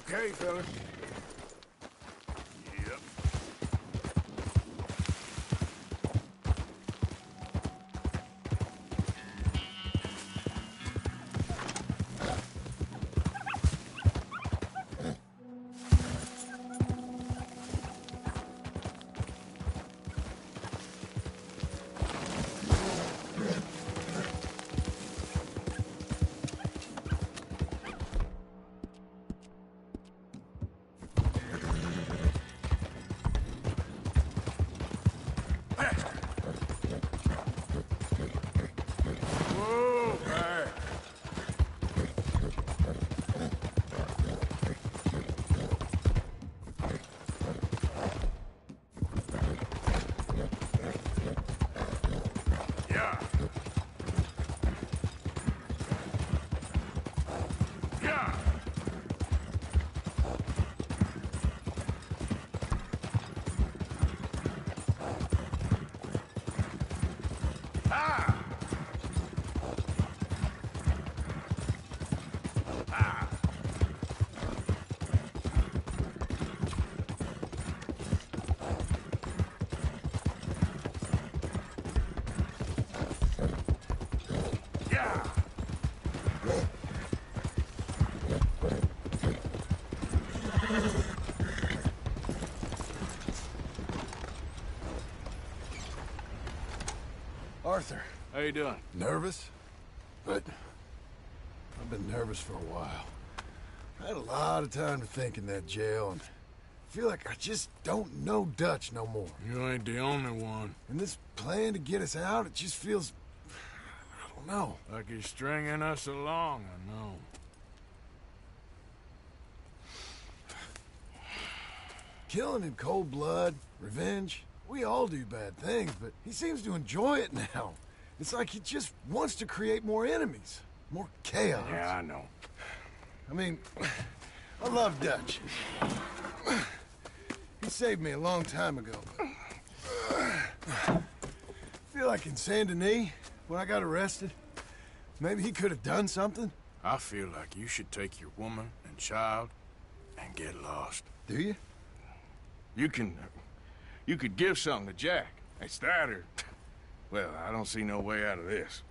Okay, fellas. Yep. Arthur. How you doing? Nervous? But I've been nervous for a while. I had a lot of time to think in that jail, and I feel like I just don't know Dutch no more. You ain't the only one. And this plan to get us out, it just feels... I don't know. Like he's stringing us along, I know. Killing in cold blood, revenge, we all do bad things, but he seems to enjoy it now. It's like he just wants to create more enemies, more chaos. Yeah, I know. I mean, I love Dutch. He saved me a long time ago. I feel like in Saint Denis, when I got arrested, maybe he could have done something. I feel like you should take your woman and child and get lost. Do you? You could give something to Jack. It's that or... Well, I don't see no way out of this.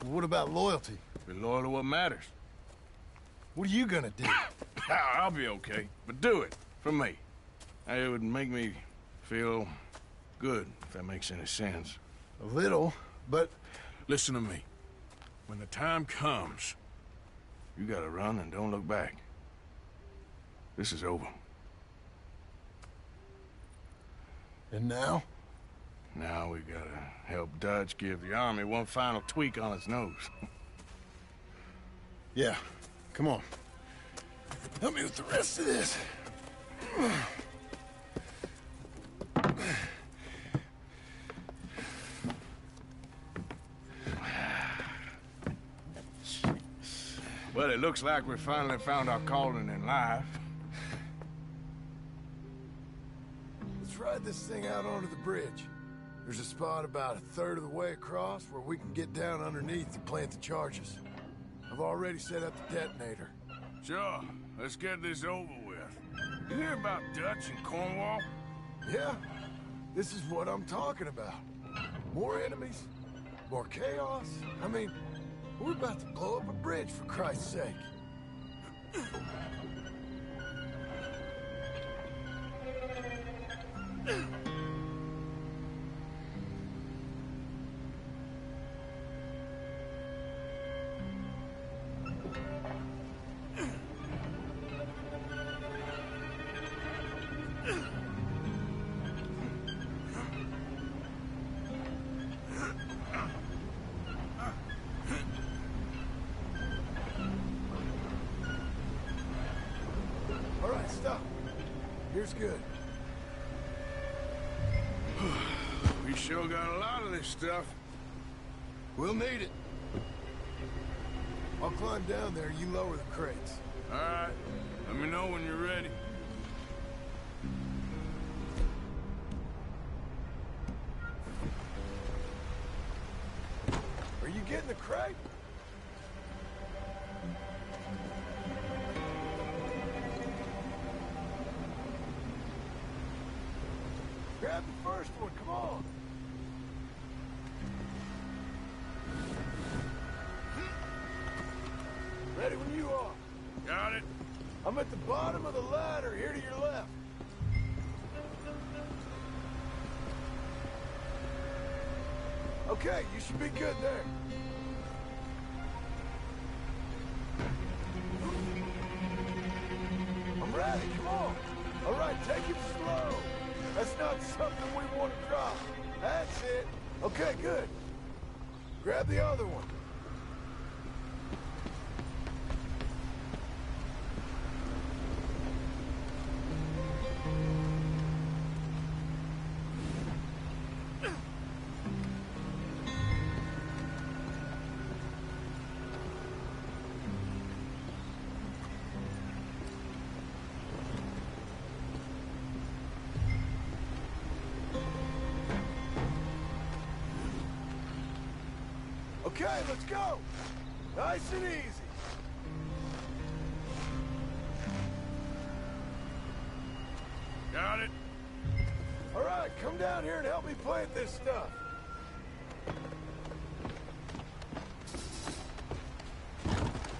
Well, what about loyalty? Be loyal to what matters. What are you gonna do? I'll be okay, but do it for me. It would make me feel good, if that makes any sense. A little, but... Listen to me. When the time comes, you gotta run and don't look back. This is over. And now? Now we gotta help Dutch give the army one final tweak on its nose. Yeah, come on. Help me with the rest of this. Well, it looks like we finally found our calling in life. Let's ride this thing out onto the bridge. There's a spot about a third of the way across where we can get down underneath to plant the charges. I've already set up the detonator. Sure, let's get this over with. You hear about Dutch and Cornwall? Yeah, this is what I'm talking about. More enemies, more chaos. I mean, we're about to blow up a bridge, for Christ's sake. All right, stop. Here's good. We sure got a lot of this stuff. We'll need it. I'll climb down there, you lower the crates. All right, let me know when you're ready. crate? Grab the first one, come on! Ready when you are. Got it. I'm at the bottom of the ladder, here to your left. Okay, you should be good there. I'm ready, come on. All right, take it slow. That's not something we want to drop. That's it. Okay, good. Grab the other one. Okay, let's go. Nice and easy. Got it. All right, come down here and help me plant this stuff.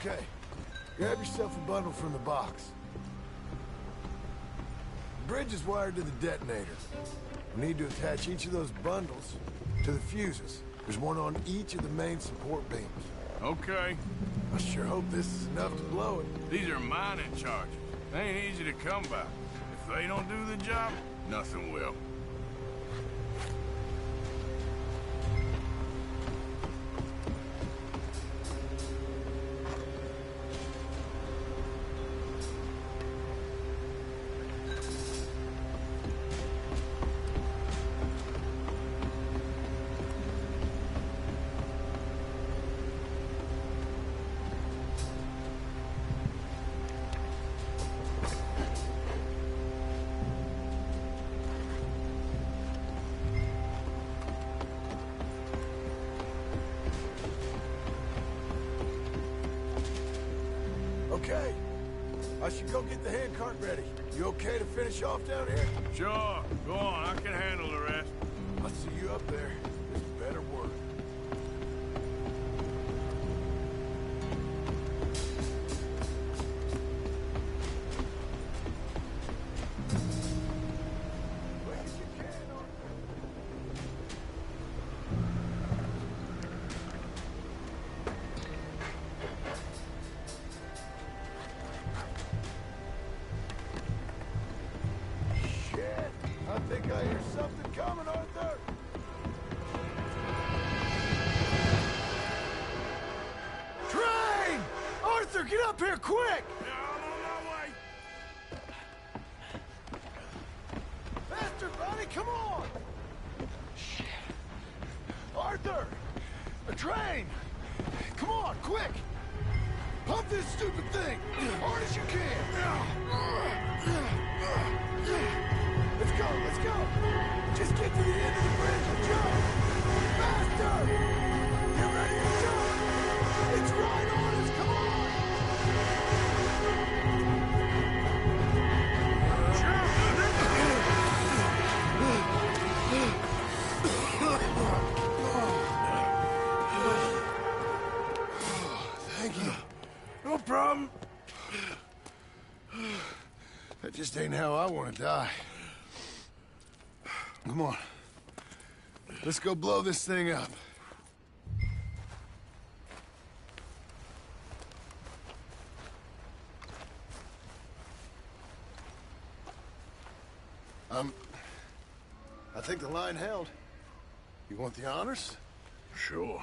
Okay, grab yourself a bundle from the box. The bridge is wired to the detonator. We need to attach each of those bundles to the fuses. There's one on each of the main support beams. Okay. I sure hope this is enough to blow it. These are mining charges. They ain't easy to come by. If they don't do the job, nothing will. Okay. I should go get the handcart ready. You okay to finish off down here? Sure. Go on. I can handle the rest. I'll see you up there. This better work. Quick as you can, Arthur. Shit! I think I hear something coming, Arthur! Train! Arthur, get up here, quick! Yeah, I'm on my way. Faster, buddy, come on! Shit. Arthur! A train! Come on, quick! Pump this stupid thing! As hard as you can! Let's go, let's go! Just get to the end of the bridge and jump! Faster! Get ready to jump! It's right on us, come on! Thank you. No problem. That just ain't how I want to die. Come on. Let's go blow this thing up. I think the line held. You want the honors? Sure.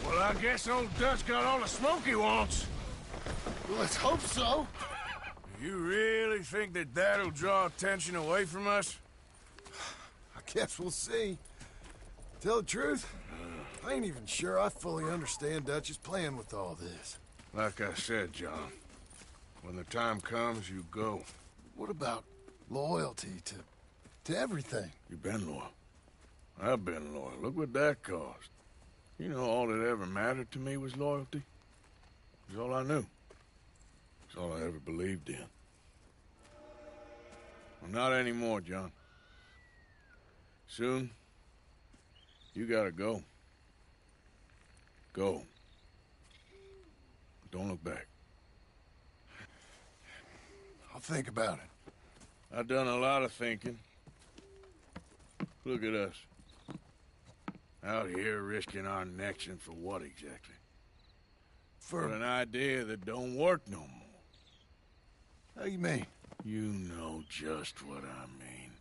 Well, I guess old Dutch got all the smoke he wants. Well, let's hope so. You really think that that'll draw attention away from us? I guess we'll see. Tell the truth, I ain't even sure I fully understand Dutch's plan with all this. Like I said, John, when the time comes, you go. What about loyalty to everything? You've been loyal. I've been loyal. Look what that cost. You know, all that ever mattered to me was loyalty. It's all I knew. It's all I ever believed in. Well, not anymore, John. Soon, you gotta go. Go. Don't look back. I'll think about it. I've done a lot of thinking. Look at us. Out here risking our necks, and for what exactly? For an idea that don't work no more. How you mean? You know just what I mean.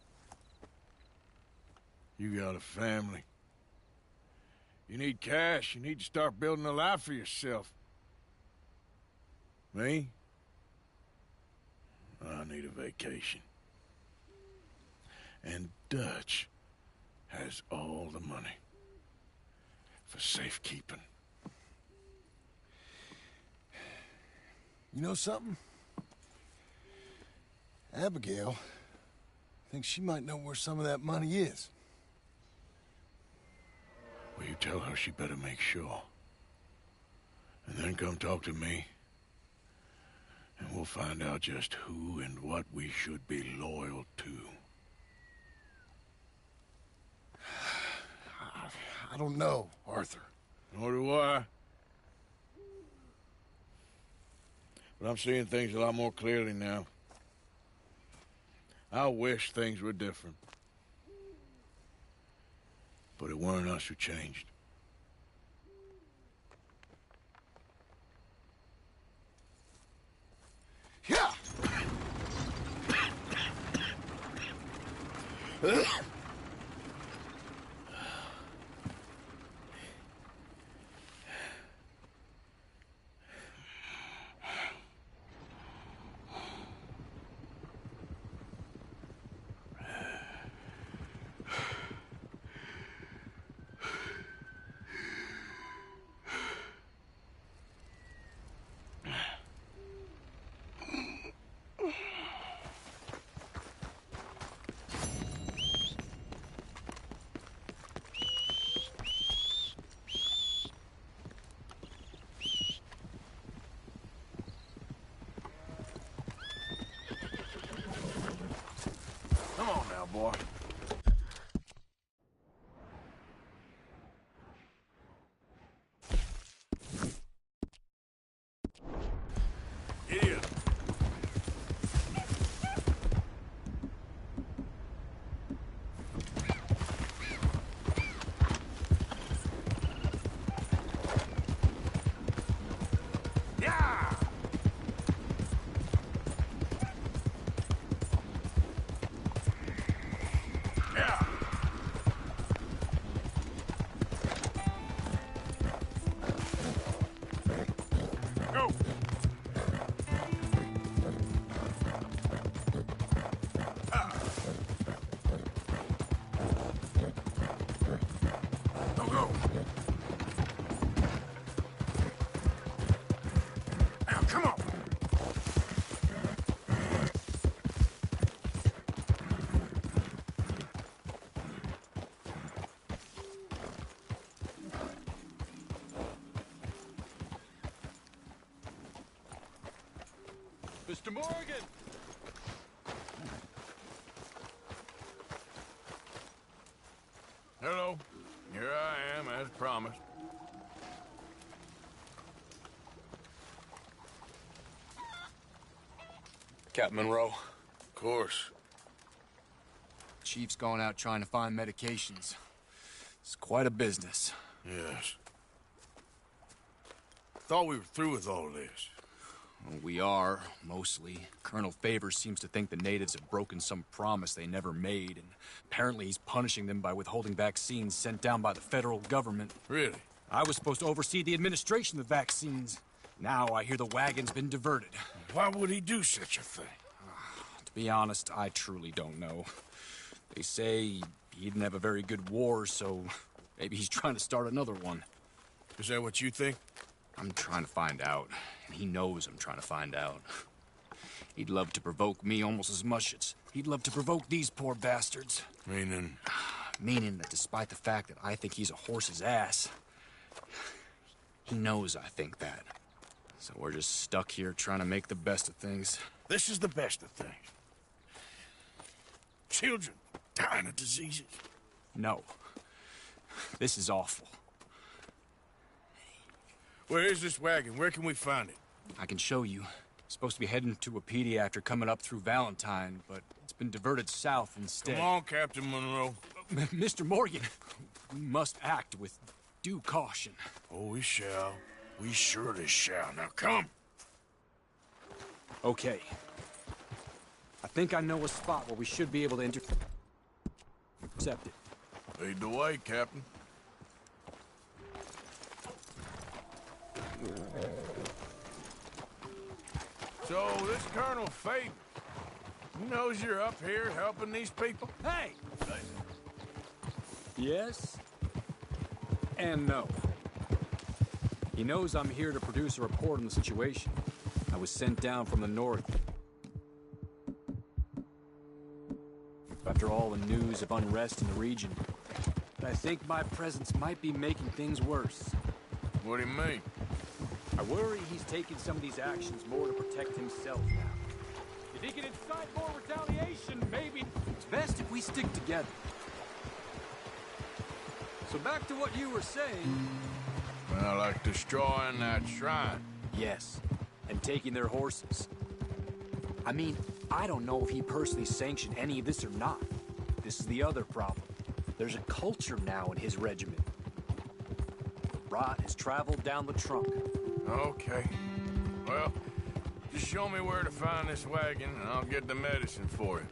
You got a family. You need cash. You need to start building a life for yourself. Me? I need a vacation. And Dutch has all the money for safekeeping. You know something? Abigail thinks she might know where some of that money is. Well, you tell her she better make sure. And then come talk to me. And we'll find out just who and what we should be loyal to. I don't know, Arthur. Nor do I. But I'm seeing things a lot more clearly now. I wish things were different. But it weren't us who changed. Yeah! Come on now, boy. Idiot. Yeah! Yeah! Go! Go, go! Now, come on! Mr. Morgan! Hello. Here I am, as promised. Captain Monroe. Of course. Chief's going out trying to find medications. It's quite a business. Yes. Thought we were through with all of this. Well, we are, mostly. Colonel Favors seems to think the natives have broken some promise they never made, and apparently he's punishing them by withholding vaccines sent down by the federal government. Really? I was supposed to oversee the administration of the vaccines. Now I hear the wagon's been diverted. Why would he do such a thing? To be honest, I truly don't know. They say he didn't have a very good war, so maybe he's trying to start another one. Is that what you think? I'm trying to find out, and he knows I'm trying to find out. He'd love to provoke me almost as much as he'd love to provoke these poor bastards. Meaning? Meaning that despite the fact that I think he's a horse's ass, he knows I think that. So we're just stuck here trying to make the best of things. This is the best of things. Children dying of diseases. No. This is awful. Where is this wagon? Where can we find it? I can show you. Supposed to be heading to a PD after coming up through Valentine, but it's been diverted south instead. Come on, Captain Monroe. Mr. Morgan, we must act with due caution. Oh, we shall. We surely shall. Now, come. Okay. I think I know a spot where we should be able to intercept it. Lead the way, Captain. So, this Colonel Faber, he knows you're up here helping these people? Hey! Yes and no. He knows I'm here to produce a report on the situation. I was sent down from the north. After all the news of unrest in the region, I think my presence might be making things worse. What do you mean? I worry he's taking some of these actions more to protect himself now. If he can incite more retaliation, maybe it's best if we stick together. So back to what you were saying. Well, like destroying that shrine. Yes, and taking their horses. I mean, I don't know if he personally sanctioned any of this or not. This is the other problem. There's a culture now in his regiment. Rot has traveled down the trunk. Okay. Well, just show me where to find this wagon, and I'll get the medicine for you.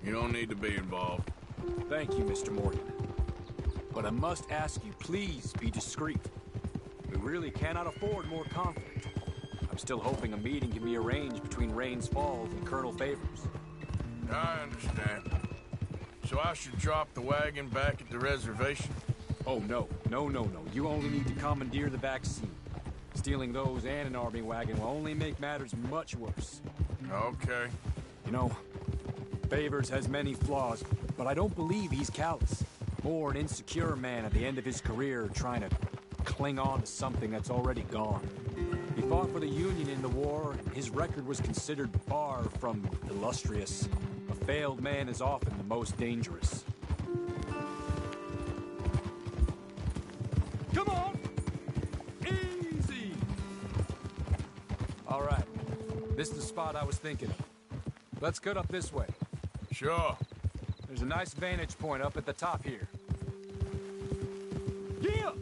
You don't need to be involved. Thank you, Mr. Morgan. But I must ask you, please be discreet. We really cannot afford more conflict. I'm still hoping a meeting can be arranged between Rains Falls and Colonel Favors. I understand. So I should drop the wagon back at the reservation? Oh, no. No. You only need to commandeer the vaccine. Stealing those and an army wagon will only make matters much worse. Okay. You know, Favors has many flaws, but I don't believe he's callous. More an insecure man at the end of his career trying to cling on to something that's already gone. He fought for the Union in the war, and his record was considered far from illustrious. A failed man is often the most dangerous. Come on! Easy! All right. This is the spot I was thinking of. Let's cut up this way. Sure. There's a nice vantage point up at the top here. Yeah!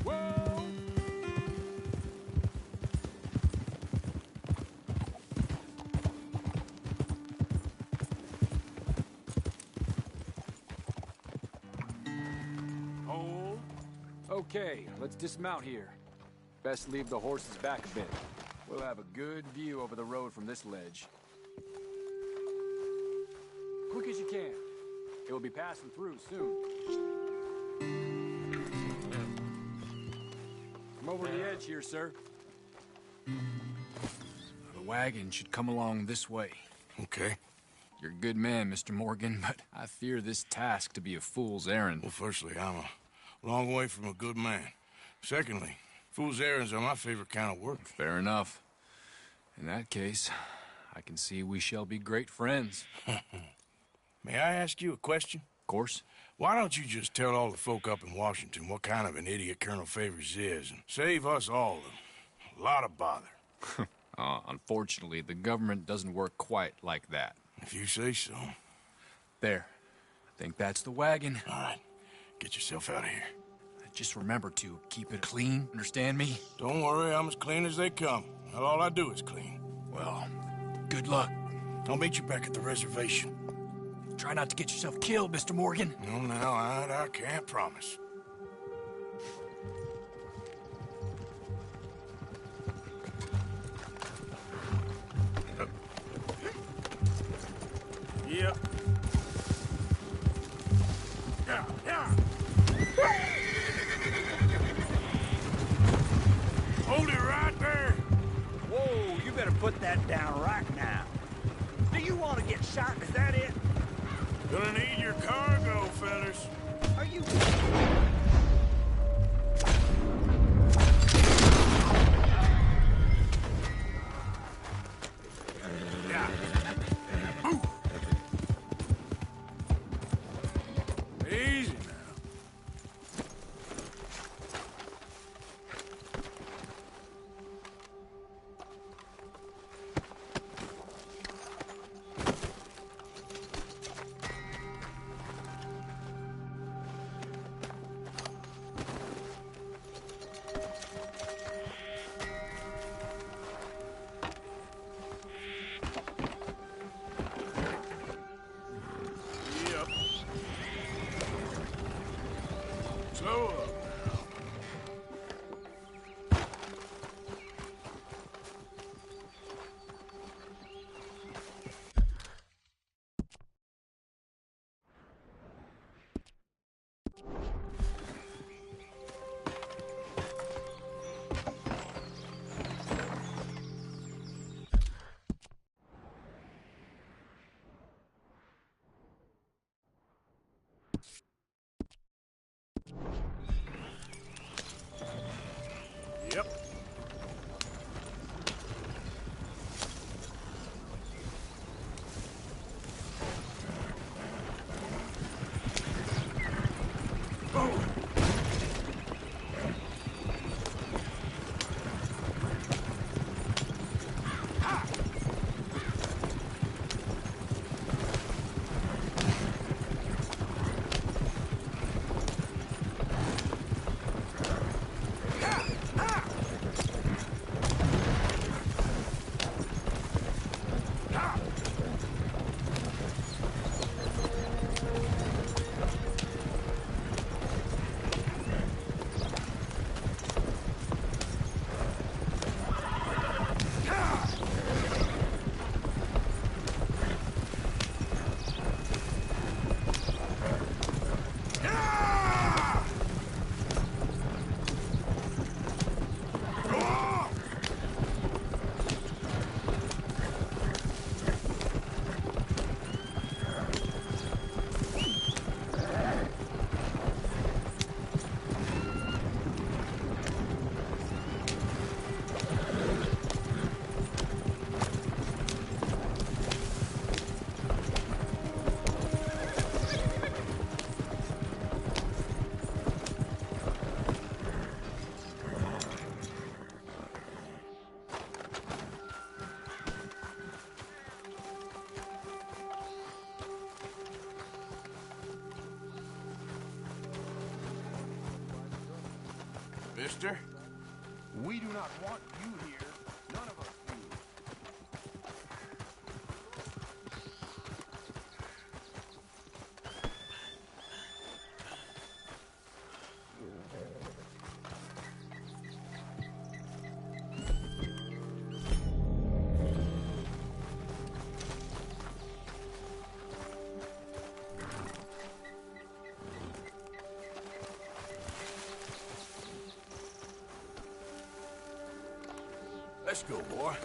Whoa! Hold. Okay, let's dismount here. Best leave the horses back a bit. We'll have a good view over the road from this ledge. Quick as you can. It will be passing through soon. Come over to the edge here, sir. The wagon should come along this way. Okay. You're a good man, Mr. Morgan, but I fear this task to be a fool's errand. Well, firstly, I'm a long way from a good man. Secondly, fool's errands are my favorite kind of work. Fair enough. In that case, I can see we shall be great friends. May I ask you a question? Of course. Why don't you just tell all the folk up in Washington what kind of an idiot Colonel Favors is and save us all a lot of bother? Unfortunately, the government doesn't work quite like that. If you say so. There. I think that's the wagon. All right. Get yourself out of here. Just remember to keep it clean, understand me? Don't worry, I'm as clean as they come. Not all I do is clean. Well, good luck. I'll meet you back at the reservation. Try not to get yourself killed, Mr. Morgan. No, I can't promise. put that down right now. Do you want to get shot? Is that it? Gonna need your cargo, fellas. Are you... Easy now. Yep. Slow up now. Yep. Mister? We do not want you here. None of us do. Let's go, boy.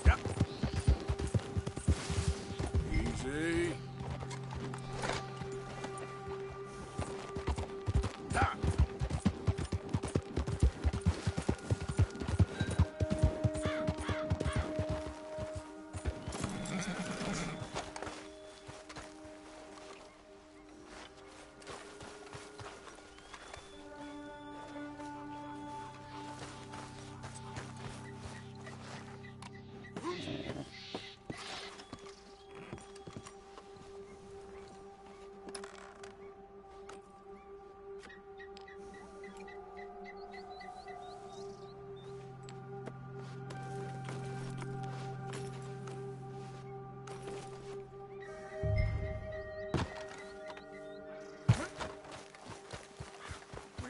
Yep. Easy. We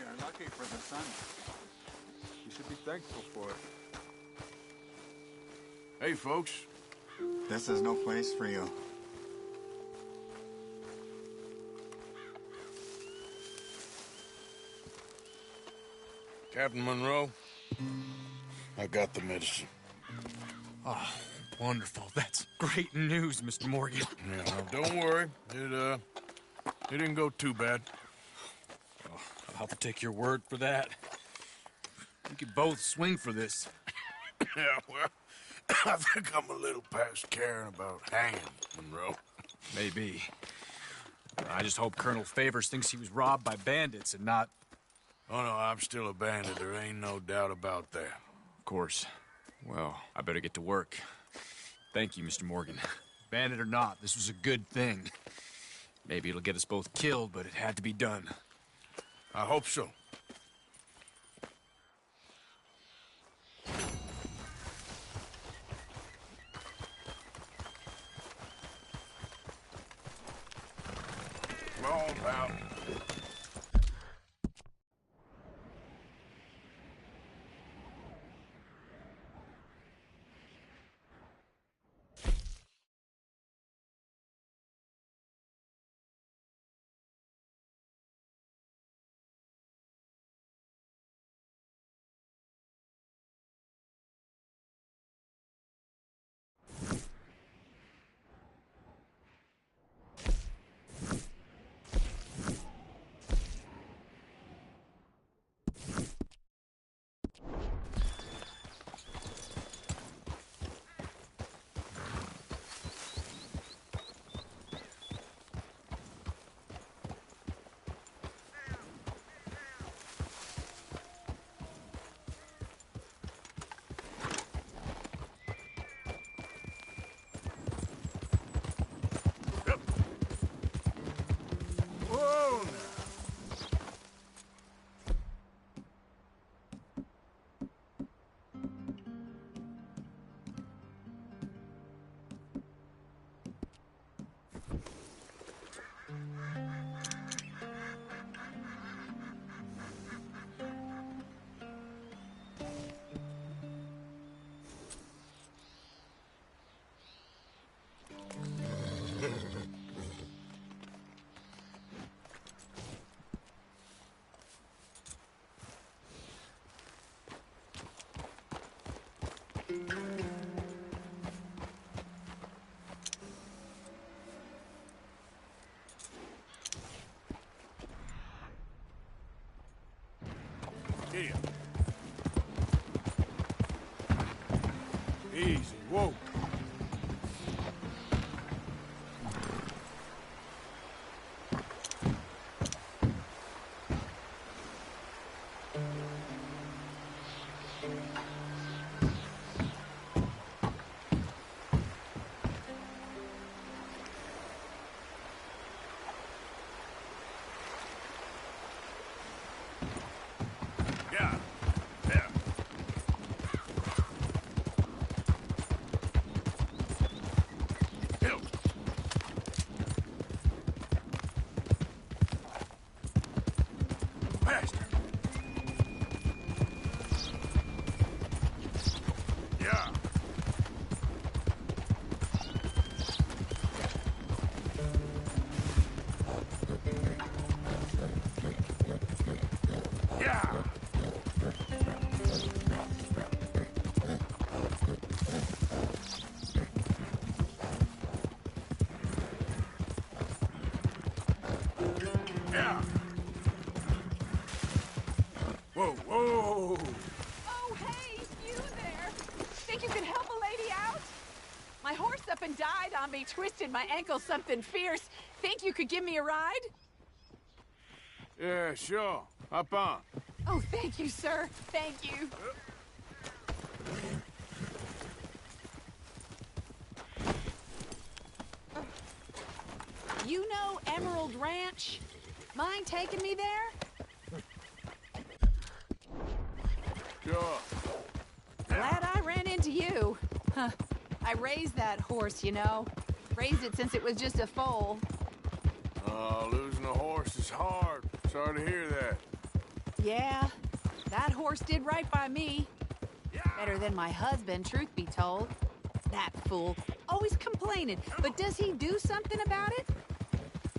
are lucky for the sun. You should be thankful for it. Hey, folks. This is no place for you. Captain Monroe, I got the medicine. Oh, wonderful. That's great news, Mr. Morgan. Yeah, well, don't worry. It didn't go too bad. Oh, I'll have to take your word for that. We could both swing for this. Yeah, well, I think I'm a little past caring about hanging, Monroe. Maybe. I just hope Colonel Favors thinks he was robbed by bandits and not... Oh, no, I'm still a bandit. There ain't no doubt about that. Of course. Well, I better get to work. Thank you, Mr. Morgan. Bandit or not, this was a good thing. Maybe it'll get us both killed, but it had to be done. I hope so. Come on, pal. Whoa, now. Here. Easy, whoa. Yeah, yeah. Help. Faster. Yeah. Yeah. Yeah. Whoa, whoa. Oh, hey, you there. Think you can help a lady out? My horse up and died on me, twisted my ankle something fierce. Think you could give me a ride? Yeah, sure. Hop on. Oh, thank you, sir. Thank you. You know Emerald Ranch? Mind taking me there? Sure. Glad I ran into you. Huh. I raised that horse, you know. Raised it since it was just a foal. Losing a horse is hard. Sorry to hear that. Yeah, that horse did right by me. Better than my husband, truth be told. That fool. Always complaining, but does he do something about it?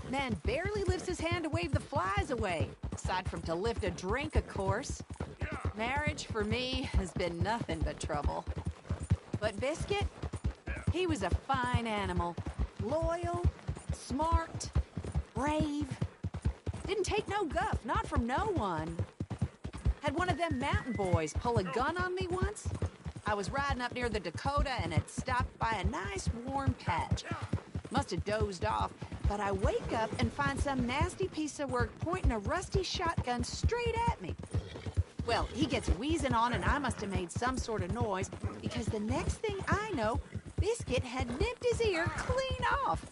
Man barely lifts his hand to wave the flies away. Aside from to lift a drink, of course. Marriage, for me, has been nothing but trouble. But Biscuit, he was a fine animal. Loyal, smart, brave. Didn't take no guff, not from no one. Had one of them mountain boys pull a gun on me once. I was riding up near the Dakota and had stopped by a nice warm patch. Must have dozed off, but I wake up and find some nasty piece of work pointing a rusty shotgun straight at me. Well, he gets wheezing on and I must have made some sort of noise because the next thing I know, Biscuit had nipped his ear clean off.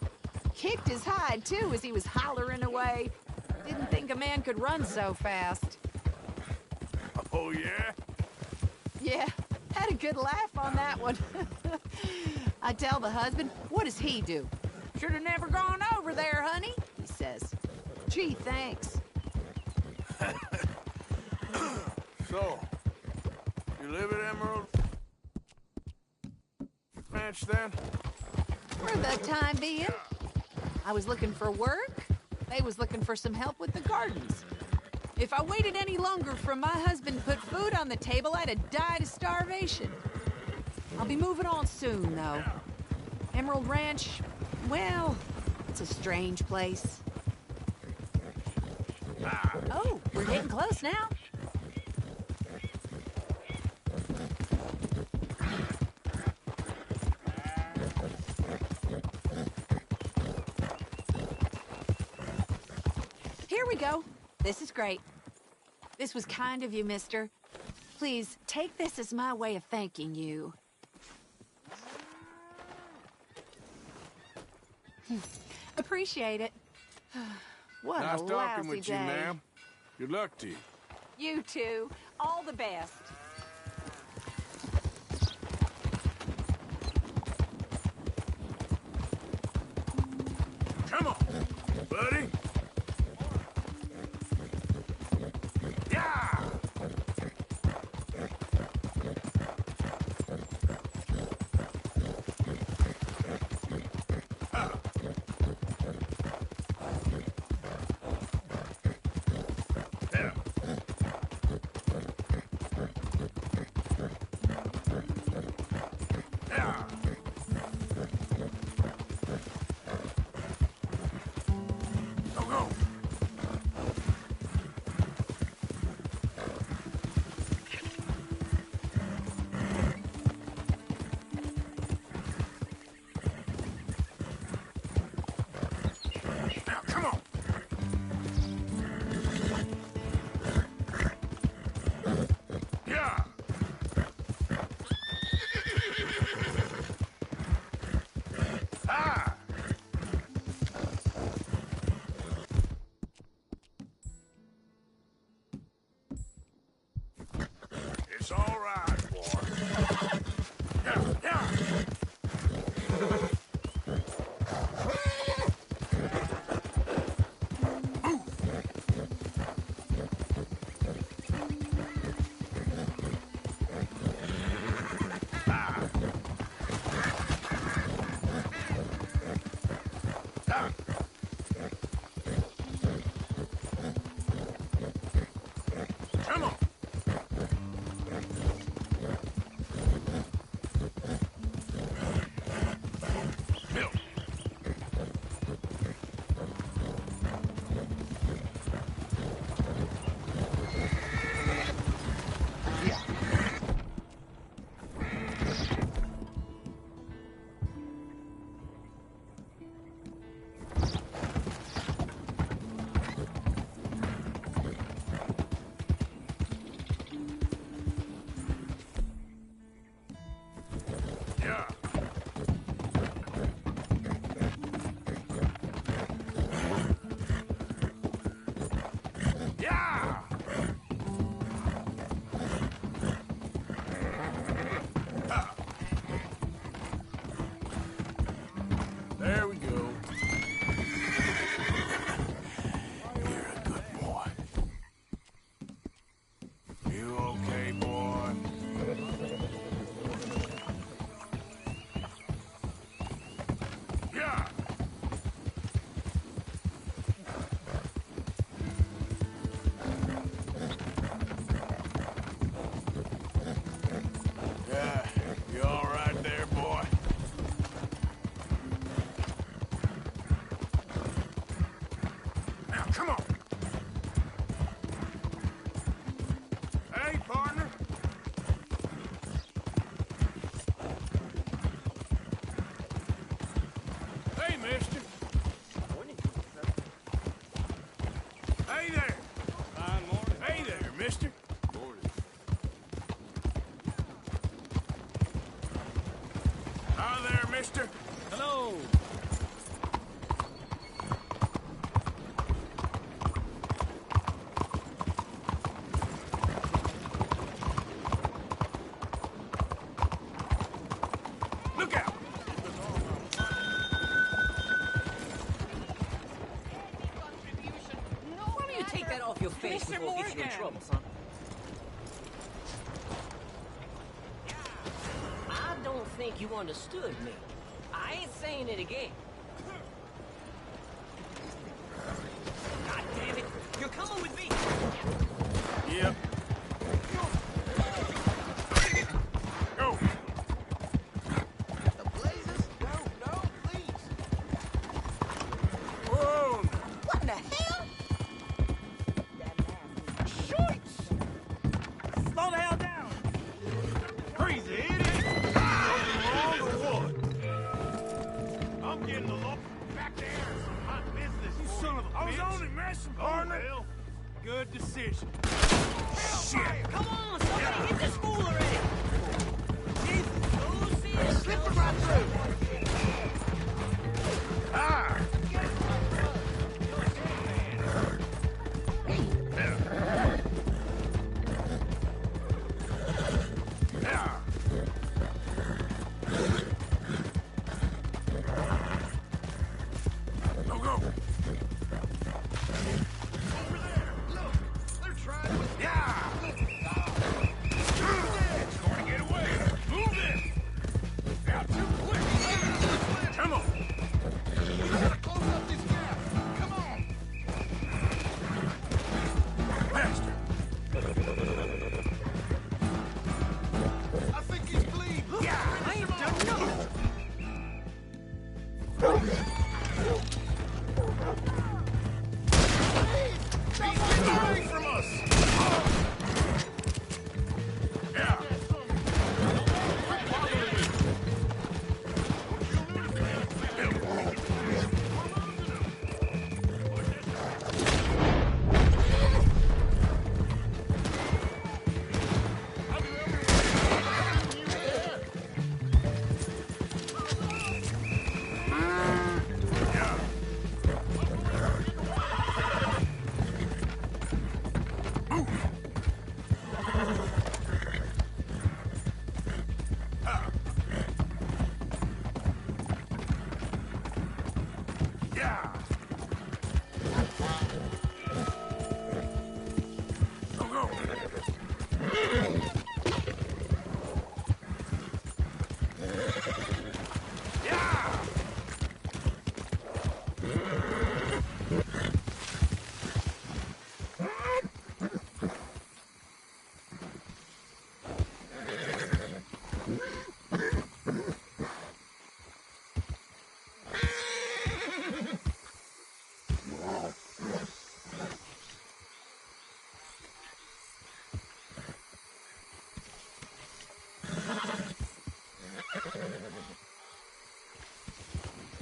Kicked his hide, too, as he was hollering away. Didn't think a man could run so fast. Oh, yeah? Yeah, had a good laugh on that one. I tell the husband, what does he do? Should have never gone over there, honey, he says. Gee, thanks. So, you live at Emerald Ranch then? For the time being. I was looking for work. They was looking for some help with the gardens. If I waited any longer for my husband to put food on the table, I'd have died of starvation. I'll be moving on soon, though. Emerald Ranch, well, it's a strange place. Oh, we're getting close now. Here we go. This is great. This was kind of you, mister. Please, take this as my way of thanking you. Appreciate it. What Nice a talking lousy with you, day. ma'am. Good luck to you. You too. All the best. Come on, buddy. Yeah! It's all right, boy. Yeah, yeah. Come on. mister. Morning. Hi there, mister. Hello! Look out! Why don't you take that off your face before it gets you in trouble, son? I don't think you understood me. I ain't saying it again. God damn it! You're coming with me! Yep. Go! The blazes? No, please. Whoa! What the hell? Slow the hell down! Crazy idiot! Wrong or what? I'm getting the law back there. My business. You son of a bitch. I was only messing, partner. Oh, well. Good decision. Shit! Come on, somebody hit this fool already! Jesus, go see it! Slipping right through. Ah! Yeah. Go, go. Over there. Look. They're trying to... Yeah. Trying to get away. Move it. Out too quick. Come on. We gotta close up this gap. Come on. Faster. I think he's bleeding. Yeah. I ain't done nothing! He's getting away from us. Yeah. Yeah. Go, go. Yeah.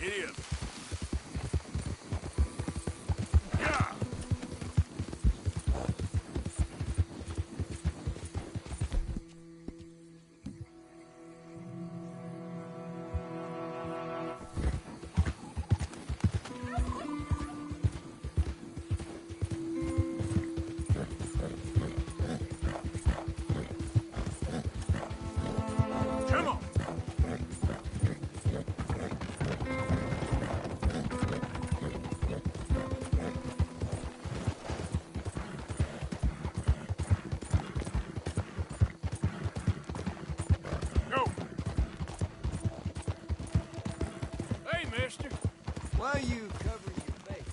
Idiot. Yeah. Come on. Go. Hey, mister. Why are you covering your face?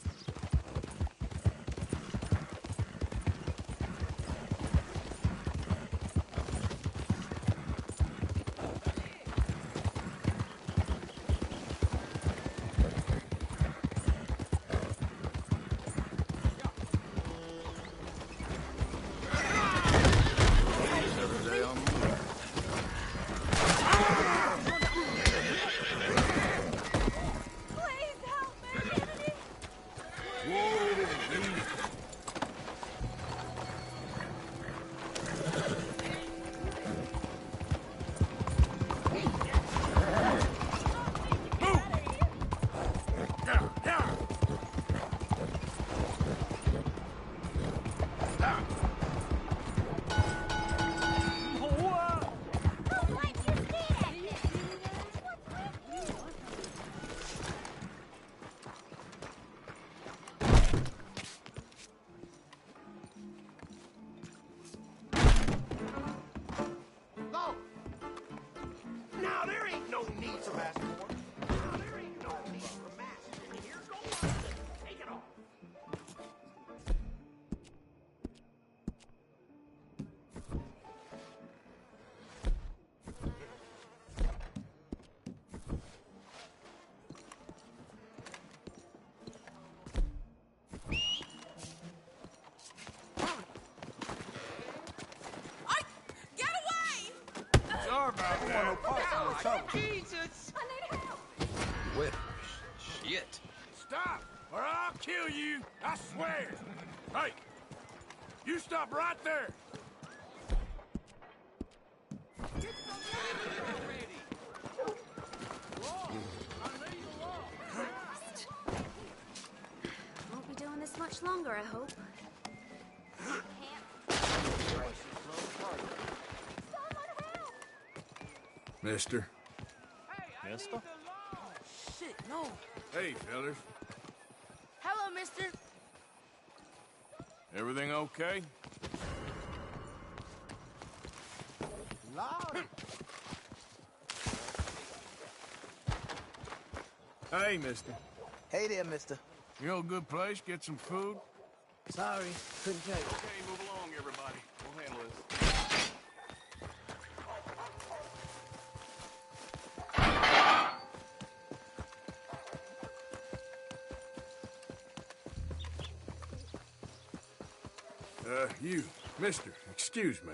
Please help me, Kennedy. about that. Jesus! I need help! Well, shit. Stop, or I'll kill you, I swear! Hey, you stop right there! Won't be doing this much longer, I hope. Mister. Mister? Shit, no. Hey, fellas. Hello, mister. Everything okay? Lord. Hey, mister. Hey there, mister. You know a good place? Get some food? Sorry, couldn't tell you. Okay, move along, everybody. We'll handle this. You, mister, excuse me.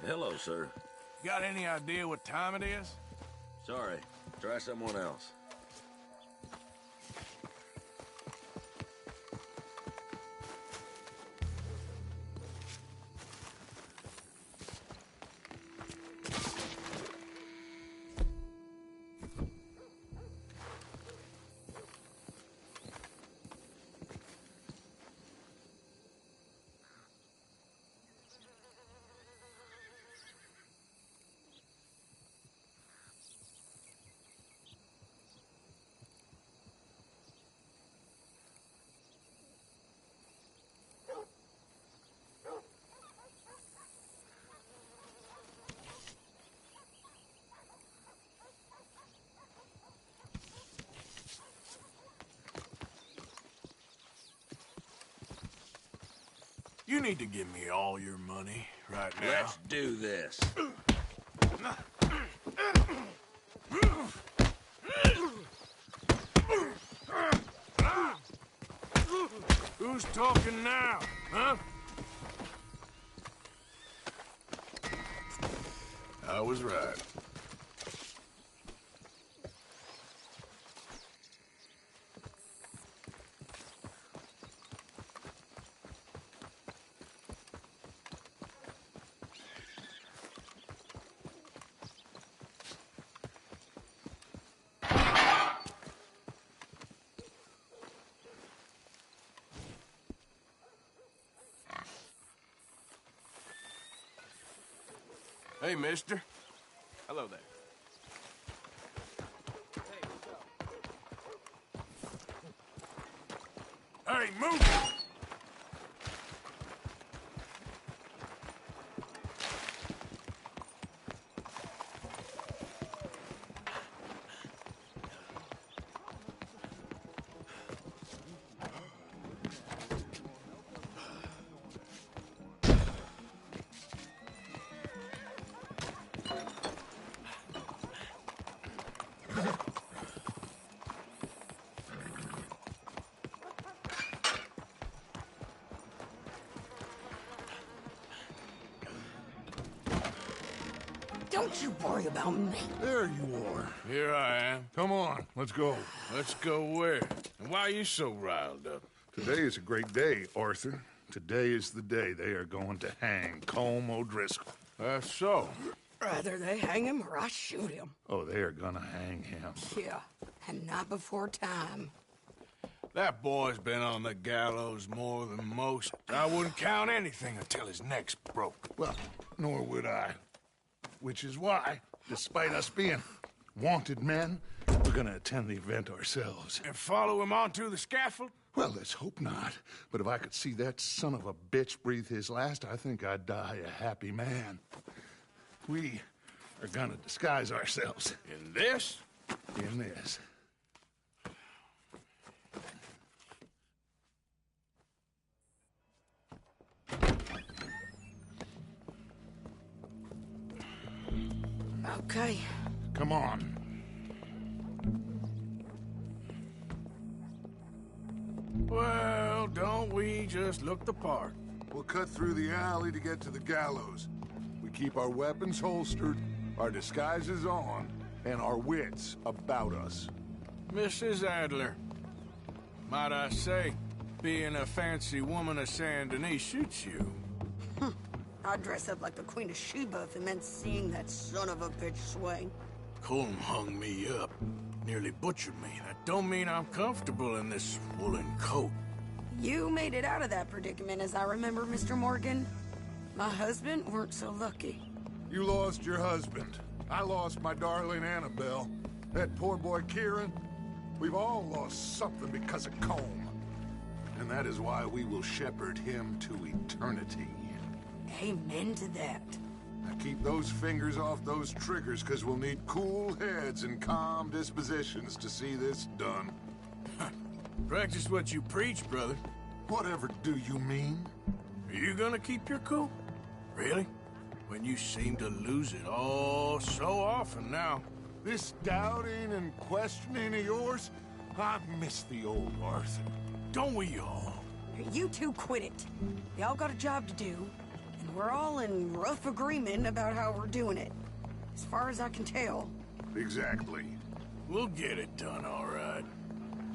Hello, sir. Got any idea what time it is? Sorry. Try someone else. You need to give me all your money right now. Let's do this. Who's talking now, huh? I was right. Hey, mister. Hello there. Hey, move it! Don't you worry about me. There you are. Here I am. Come on, let's go. Let's go where? And why are you so riled up? Today is a great day, Arthur. Today is the day they are going to hang Colm O'Driscoll. That's so. Rather they hang him or I shoot him. Oh, they are gonna hang him. Yeah, and not before time. That boy's been on the gallows more than most. I wouldn't count anything until his neck's broke. Well, nor would I. Which is why, despite us being wanted men, we're gonna attend the event ourselves. And follow him onto the scaffold? Well, let's hope not. But if I could see that son of a bitch breathe his last, I think I'd die a happy man. We are gonna disguise ourselves. In this? In this. Okay. Come on. Well, don't we just look the part? We'll cut through the alley to get to the gallows. We keep our weapons holstered, our disguises on, and our wits about us. Mrs. Adler, might I say, being a fancy woman of Saint Denis suits you. I'd dress up like the Queen of Sheba if it meant seeing that son of a bitch swing. Colm hung me up, nearly butchered me. That don't mean I'm comfortable in this woolen coat. You made it out of that predicament, as I remember, Mr. Morgan. My husband weren't so lucky. You lost your husband. I lost my darling Annabelle. That poor boy Kieran. We've all lost something because of Colm. And that is why we will shepherd him to eternity. Amen to that. Now keep those fingers off those triggers, because we'll need cool heads and calm dispositions to see this done. Practice what you preach, brother. Whatever do you mean? Are you gonna keep your cool? Really? When you seem to lose it all so often now. This doubting and questioning of yours, I miss the old Arthur. Don't we all? You two quit it. Y'all got a job to do, and we're all in rough agreement about how we're doing it. As far as I can tell. Exactly. We'll get it done, all right.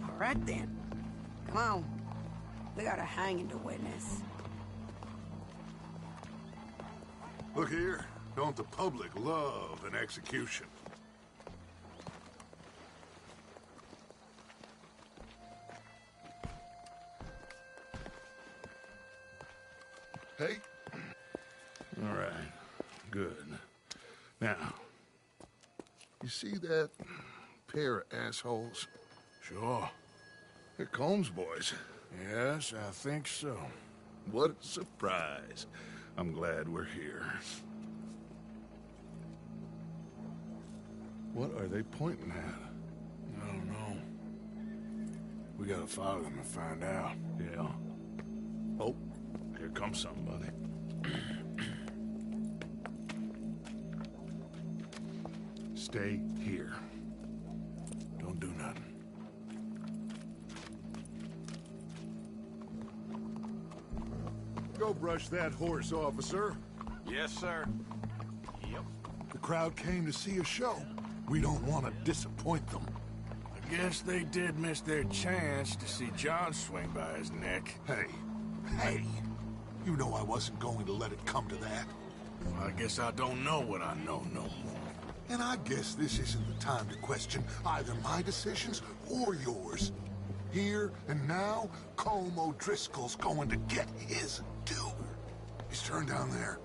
All right, then. Come on. We got a hanging to witness. Look here. Don't the public love an execution? Hey? All right. Good. Now, you see that pair of assholes? Sure. They're Combs boys. Yes, I think so. What a surprise. I'm glad we're here. What are they pointing at? I don't know. We gotta follow them and find out. Yeah. Oh, here comes somebody. Stay here. Don't do nothing. Go brush that horse, officer. Yes, sir. Yep. The crowd came to see a show. We don't want to disappoint them. I guess they did miss their chance to see John swing by his neck. Hey, you know I wasn't going to let it come to that. Well, I guess I don't know what I know no more. And I guess this isn't the time to question either my decisions or yours. Here and now, Colm O'Driscoll's going to get his due. He's turned down there.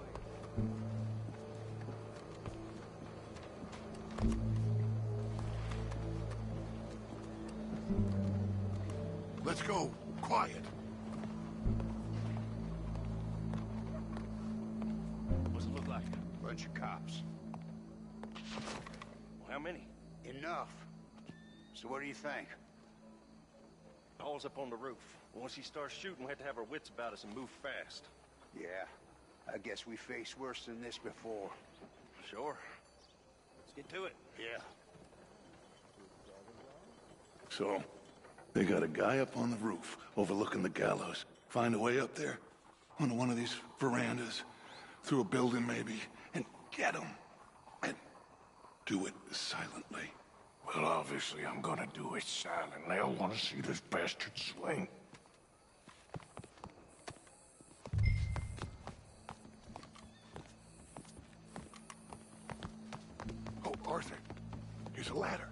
Let's go. Quiet. What's it look like? Bunch of cops. Well, how many? Enough. So what do you think? Paul's up on the roof. Once he starts shooting, we'll have to have our wits about us and move fast. Yeah. I guess we faced worse than this before. Sure. Let's get to it. Yeah. So, they got a guy up on the roof, overlooking the gallows. Find a way up there, onto one of these verandas, through a building maybe, and get him. And do it silently. Well, obviously I'm gonna do it silently. I want to see this bastard swing. Oh, Arthur. Here's a ladder.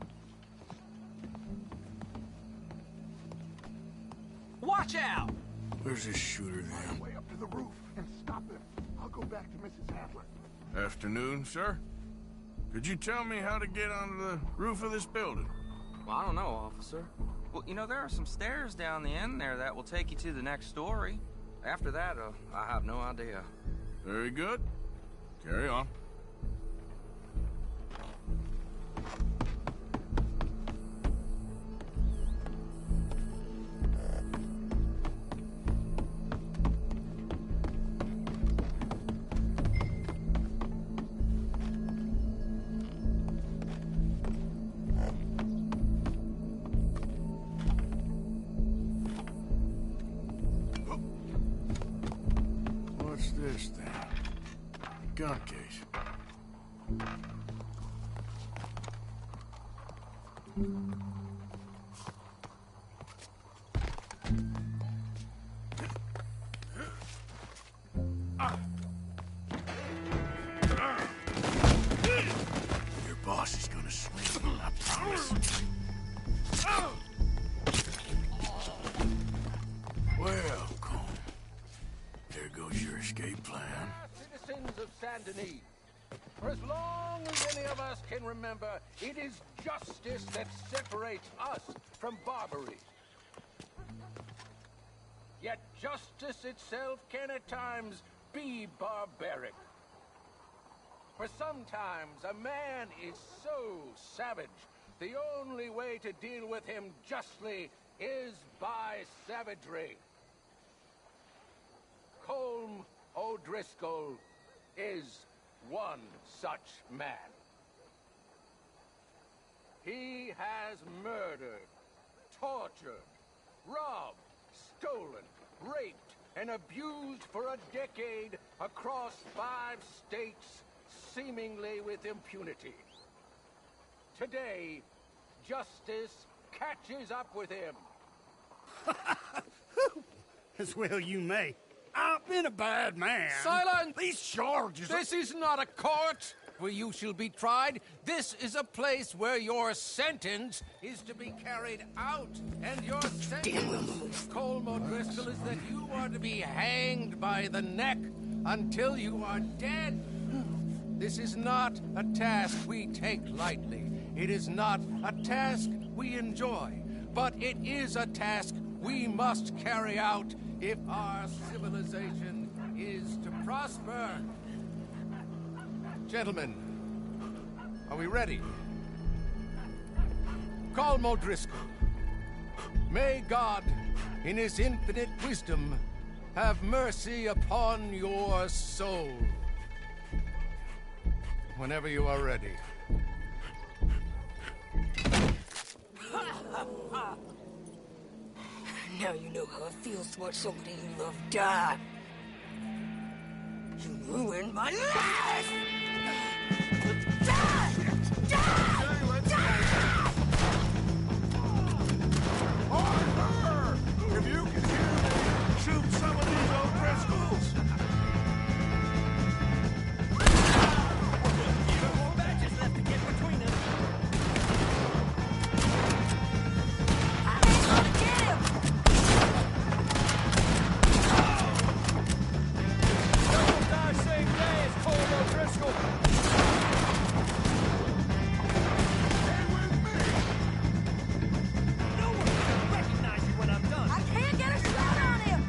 Watch out! Where's this shooter then? Way up to the roof and stop him. I'll go back to Mrs. Adler. Afternoon, sir. Could you tell me how to get onto the roof of this building? Well, I don't know, officer. Well, you know, there are some stairs down the end there that will take you to the next story. After that, I have no idea. Very good. Carry on. What's this then? Gun case. Your boss is gonna swing, I promise. Well, Colm, there goes your escape plan. Citizens of Saint Denis, for as long as any of us can remember, it is justice that separates us from Barbary. Yet justice itself can at times be barbaric. For sometimes a man is so savage, the only way to deal with him justly is by savagery. Colm O'Driscoll is one such man. He has murdered, tortured, robbed, stolen, raped, and abused for a decade across 5 states, seemingly with impunity. Today, justice catches up with him. As well you may. I've been a bad man. Silence! These charges are... This is not a court where you shall be tried. This is a place where your sentence is to be carried out. And your sentence, Colm O'Driscoll, is that you are to be hanged by the neck until you are dead. This is not a task we take lightly. It is not a task we enjoy. But it is a task we must carry out if our civilization is to prosper. Gentlemen, are we ready? Colm O'Driscoll, may God, in his infinite wisdom, have mercy upon your soul. Whenever you are ready. Now you know how it feels to watch somebody you love die. You ruined my life! Die! Arthur! If you can hear me, shoot some of these O'Driscolls! More badges left to get between us. I ain't gonna get him! Don't die same day as Colm O'Driscoll. Stay with me! No one will recognize you when I'm done. I can't get a shot on him!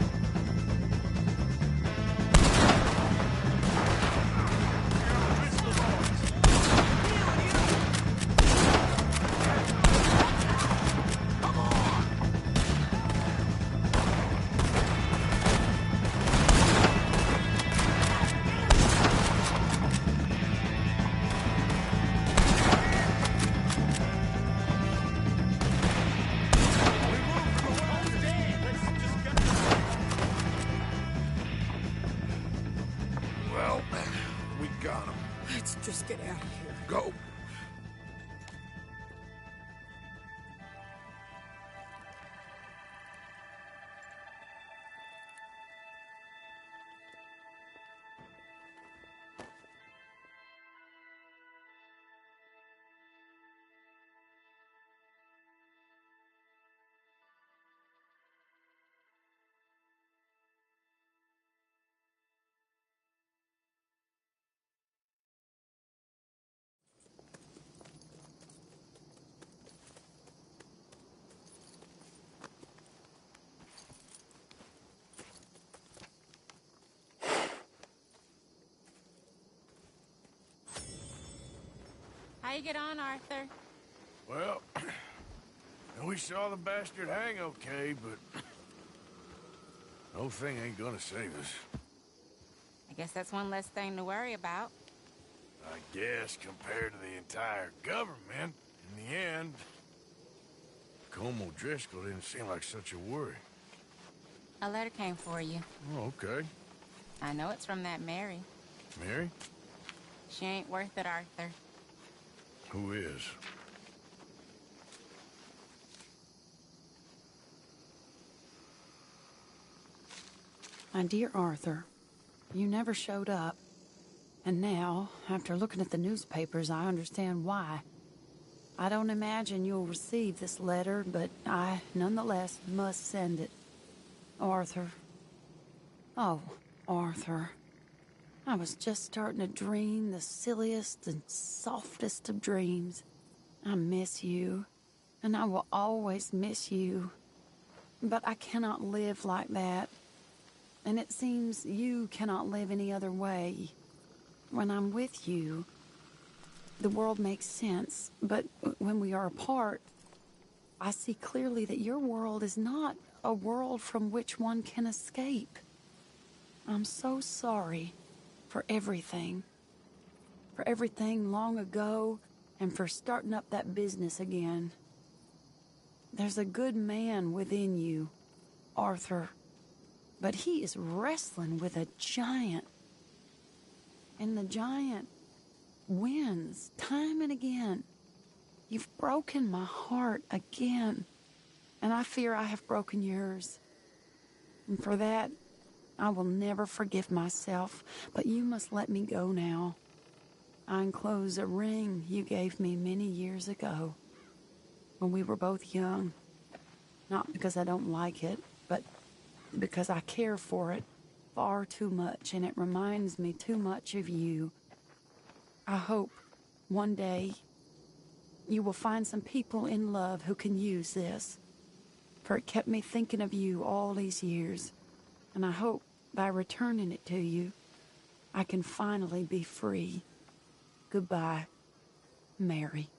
Well, we got him. Let's just get out of here. Go. How you get on, Arthur? Well, we saw the bastard hang okay, but the whole thing ain't gonna save us. I guess that's one less thing to worry about. I guess compared to the entire government, in the end, Colm O'Driscoll didn't seem like such a worry. A letter came for you. Oh, okay. I know it's from that Mary. Mary? She ain't worth it, Arthur. Who is? My dear Arthur, you never showed up. And now, after looking at the newspapers, I understand why. I don't imagine you'll receive this letter, but I, nonetheless, must send it. Arthur. Oh, Arthur. I was just starting to dream the silliest and softest of dreams. I miss you, and I will always miss you. But I cannot live like that. And it seems you cannot live any other way. When I'm with you, the world makes sense, but when we are apart, I see clearly that your world is not a world from which one can escape. I'm so sorry for everything. For everything long ago, and for starting up that business again. There's a good man within you, Arthur, but he is wrestling with a giant. And the giant wins time and again. You've broken my heart again, and I fear I have broken yours. And for that, I will never forgive myself, but you must let me go now. I enclose a ring you gave me many years ago, when we were both young. Not because I don't like it, but because I care for it far too much, and it reminds me too much of you. I hope one day you will find some people in love who can use this, for it kept me thinking of you all these years, and I hope by returning it to you, I can finally be free. Goodbye, Mary.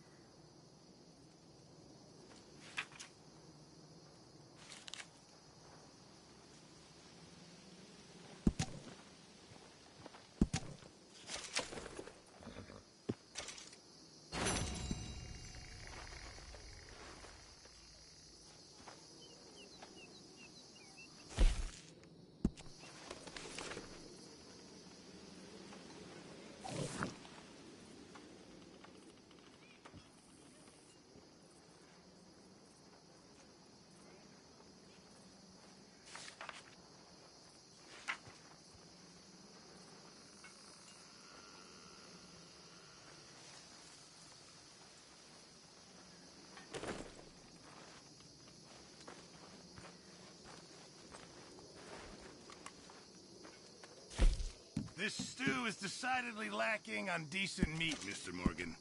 This stew is decidedly lacking on decent meat, Mr. Morgan.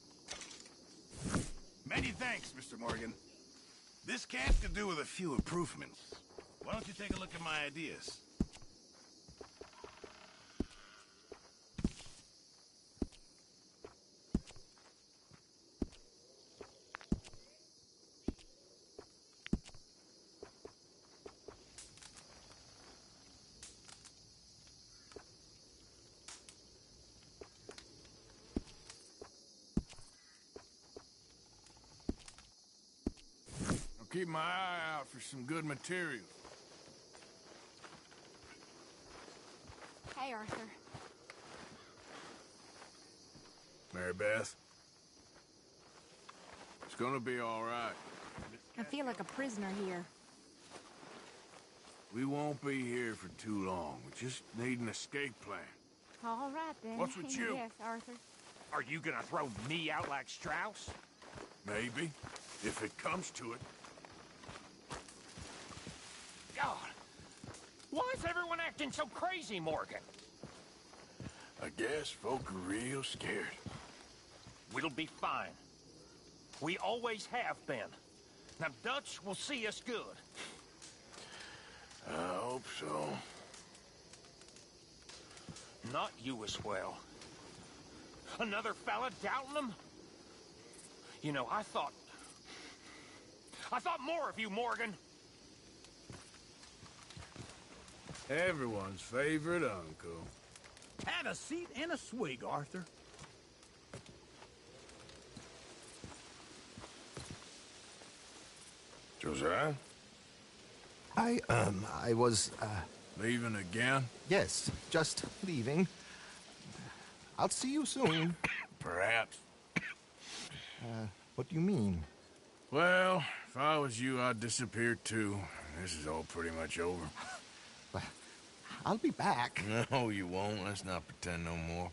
Many thanks, Mr. Morgan. This camp could do with a few improvements. Why don't you take a look at my ideas? Keep my eye out for some good materials. Hey, Arthur. Mary Beth? It's gonna be all right. I feel like a prisoner here. We won't be here for too long. We just need an escape plan. All right, then. What's with you? Yes, Arthur. Are you gonna throw me out like Strauss? Maybe, if it comes to it. God, why is everyone acting so crazy, Morgan? I guess folk are real scared. We'll be fine. We always have been. Now, Dutch will see us good. I hope so. Not you as well. Another fella doubting them? You know, I thought more of you, Morgan. Everyone's favorite uncle. Have a seat and a swig, Arthur. Josiah? I was, Leaving again? Yes, just leaving. I'll see you soon. Perhaps. What do you mean? Well, if I was you, I'd disappear too. This is all pretty much over. I'll be back. No, you won't. Let's not pretend no more.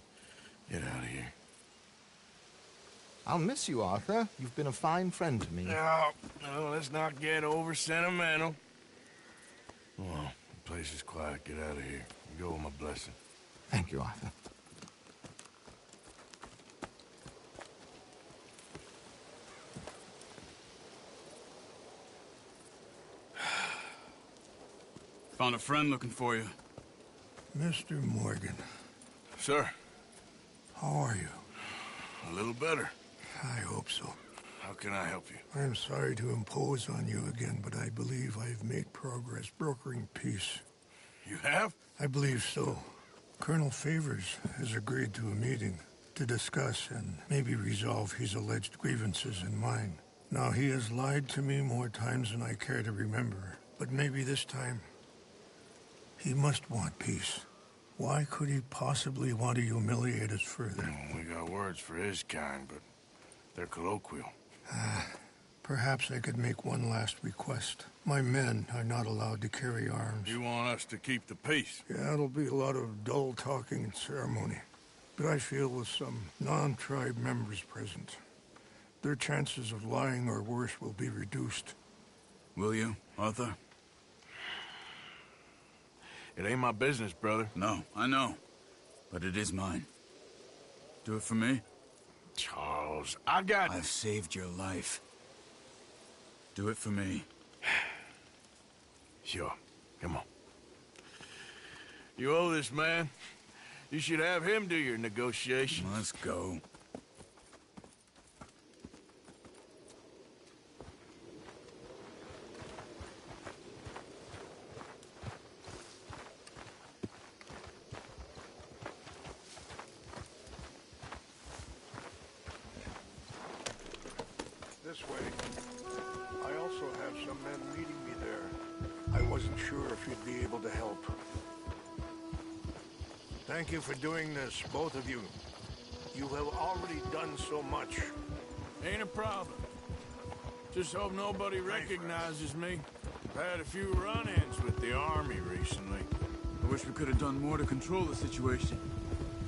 Get out of here. I'll miss you, Arthur. You've been a fine friend to me. No, let's not get over sentimental. Well, the place is quiet. Get out of here. You go with my blessing. Thank you, Arthur. Found a friend looking for you. Mr. Morgan. Sir. How are you? A little better. I hope so. How can I help you? I'm sorry to impose on you again, but I believe I've made progress brokering peace. You have? I believe so. Colonel Favors has agreed to a meeting to discuss and maybe resolve his alleged grievances and mine. Now, he has lied to me more times than I care to remember, but maybe this time he must want peace. Why could he possibly want to humiliate us further? We got words for his kind, but they're colloquial. Perhaps I could make one last request. My men are not allowed to carry arms. You want us to keep the peace? Yeah, it'll be a lot of dull talking and ceremony. But I feel with some non-tribe members present, their chances of lying or worse will be reduced. Will you, Arthur? It ain't my business, brother. No, I know. But it is mine. Do it for me? Charles, I've saved your life. Do it for me. Sure. Come on. You owe this man. You should have him do your negotiations. Let's go. This way. I also have some men meeting me there. I wasn't sure if you'd be able to help. Thank you for doing this, both of you. You have already done so much. Ain't a problem. Just hope nobody recognizes me. I've had a few run-ins with the army recently. I wish we could have done more to control the situation.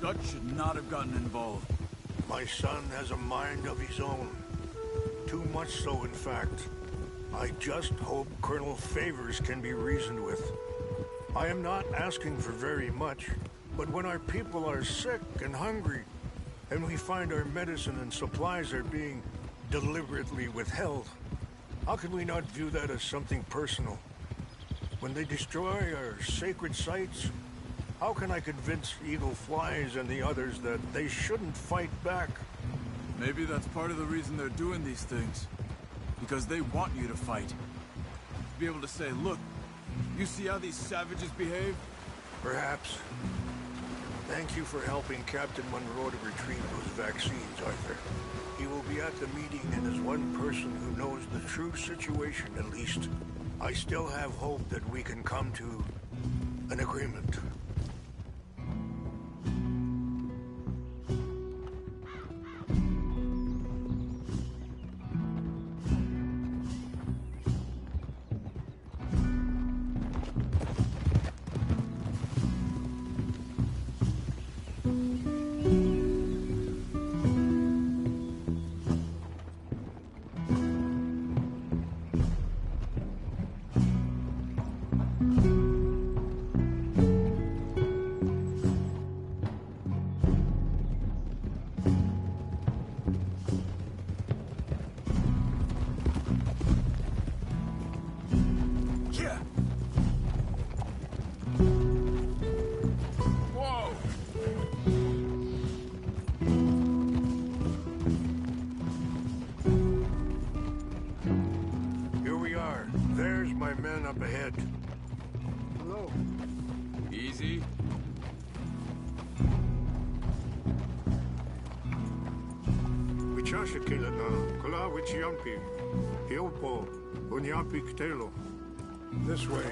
Dutch should not have gotten involved. My son has a mind of his own. Too much so, in fact. I just hope Colonel Favors can be reasoned with. I am not asking for very much, but when our people are sick and hungry, and we find our medicine and supplies are being deliberately withheld, how can we not view that as something personal? When they destroy our sacred sites, how can I convince Eagle Flies and the others that they shouldn't fight back? Maybe that's part of the reason they're doing these things. Because they want you to fight. To be able to say, look, you see how these savages behave? Perhaps. Thank you for helping Captain Monroe to retrieve those vaccines, Arthur. He will be at the meeting and is one person who knows the true situation, at least. I still have hope that we can come to an agreement. Up ahead. Hello. Easy. Wichasha kilana, kola wichiampi, hilpo, unyampi ktelo. This way.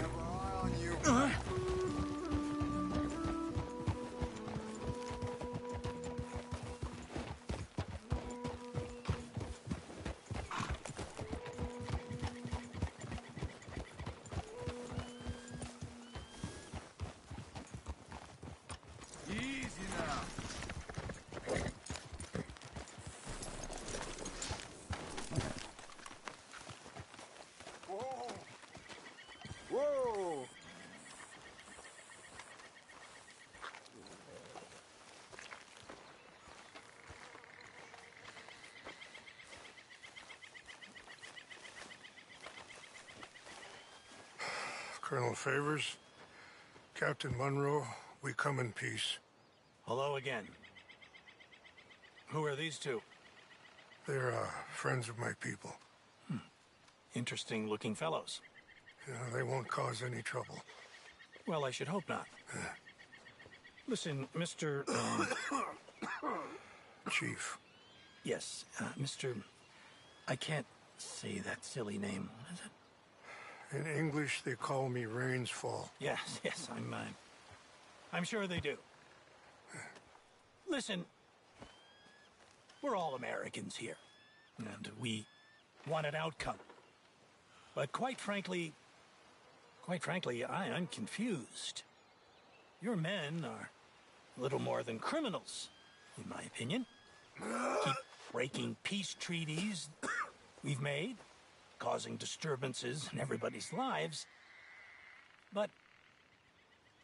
Colonel Favors, Captain Monroe, we come in peace. Hello again. Who are these two? They're friends of my people. Interesting looking fellows. You know, they won't cause any trouble. Well, I should hope not. Listen, Mr. Chief. Yes, Mr. I can't say that silly name. What is it? In English, they call me Rains Fall. Yes, I'm sure they do. Listen, we're all Americans here, and we want an outcome. But quite frankly, I'm confused. Your men are little more than criminals, in my opinion. Keep breaking peace treaties we've made, causing disturbances in everybody's lives. But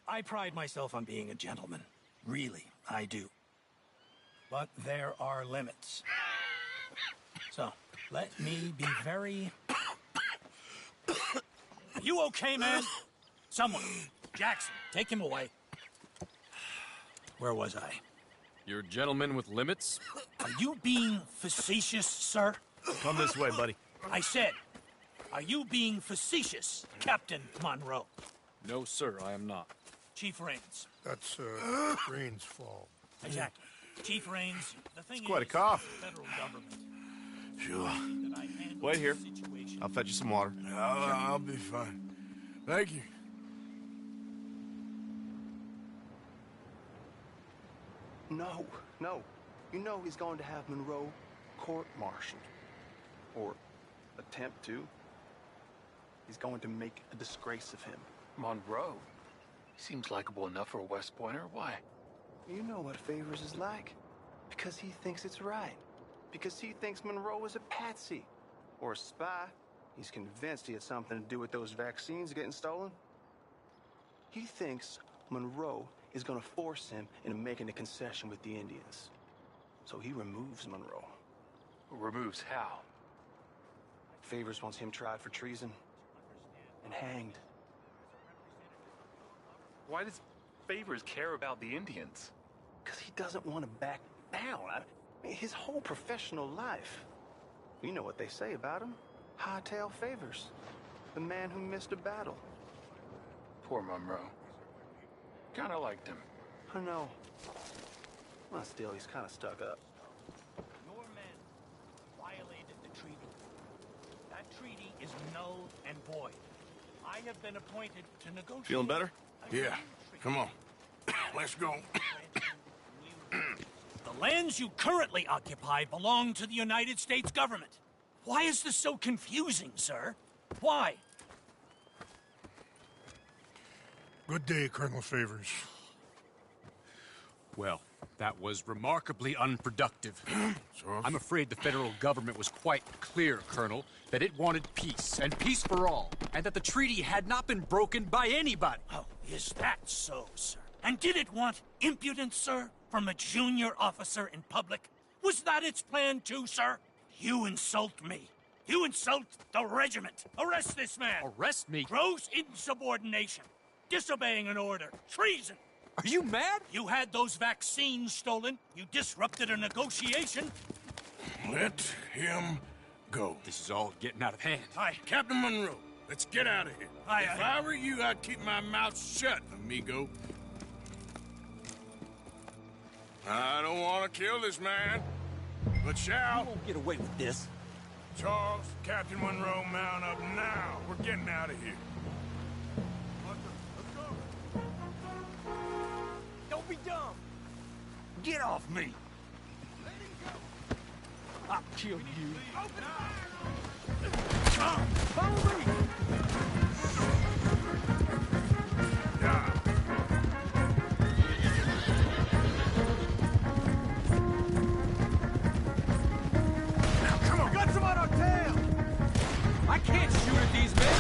I pride myself on being a gentleman. Really, I do. But there are limits. So, let me be very... Are you okay, man? Someone. Jackson, take him away. Where was I? You're a gentleman with limits? Are you being facetious, sir? Come this way, buddy. I said, are you being facetious, Captain Monroe? No, sir, I am not. Chief Rains. That's, Rains Fall. Exactly. Chief Rains, the thing It's quite a is, cough. the federal government. Sure. Wait here. I'll fetch you some water. I'll be fine. Thank you. No. You know he's going to have Monroe court-martialed. Or attempt to. He's going to make a disgrace of him. Monroe? He seems likable enough for a West Pointer. Why? You know what Favors is like. Because he thinks it's right. Because he thinks Monroe is a patsy. Or a spy. He's convinced he had something to do with those vaccines getting stolen. He thinks Monroe is going to force him into making a concession with the Indians. So he removes Monroe. Removes how? Favors wants him tried for treason and hanged. Why does Favors care about the Indians? Because he doesn't want to back down. I mean, his whole professional life. You know what they say about him. Hightail Favors. The man who missed a battle. Poor Monroe. Kinda liked him. I know. Well, still, he's kind of stuck up. Your men violated the treaty. That treaty is null and void. I have been appointed to negotiate... Feeling better? Yeah. Come on. Let's go. The lands you currently occupy belong to the United States government. Why is this so confusing, sir? Why? Good day, Colonel Favors. Well, that was remarkably unproductive. I'm afraid the federal government was quite clear, Colonel, that it wanted peace, and peace for all, and that the treaty had not been broken by anybody. Oh, is that so, sir? And did it want impudence, sir, from a junior officer in public? Was that its plan too, sir? You insult me. You insult the regiment. Arrest this man. Arrest me? Gross insubordination. Disobeying an order. Treason. Are you mad? You had those vaccines stolen. You disrupted a negotiation. Let him go. This is all getting out of hand. Hi. Captain Monroe, let's get out of here. If I were you, I'd keep my mouth shut, amigo. I don't want to kill this man, but shall. You won't get away with this. Charles, Captain Monroe, mount up now. We're getting out of here. Don't be dumb. Get off me. I'll kill you. Follow me. Now, come on. Got some on our tail. I can't shoot at these men.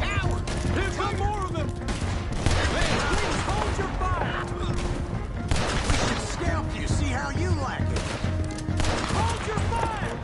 Coward. Here come more of them. Man, please hold your fire. We should scalp you, see how you like it. Hold your fire.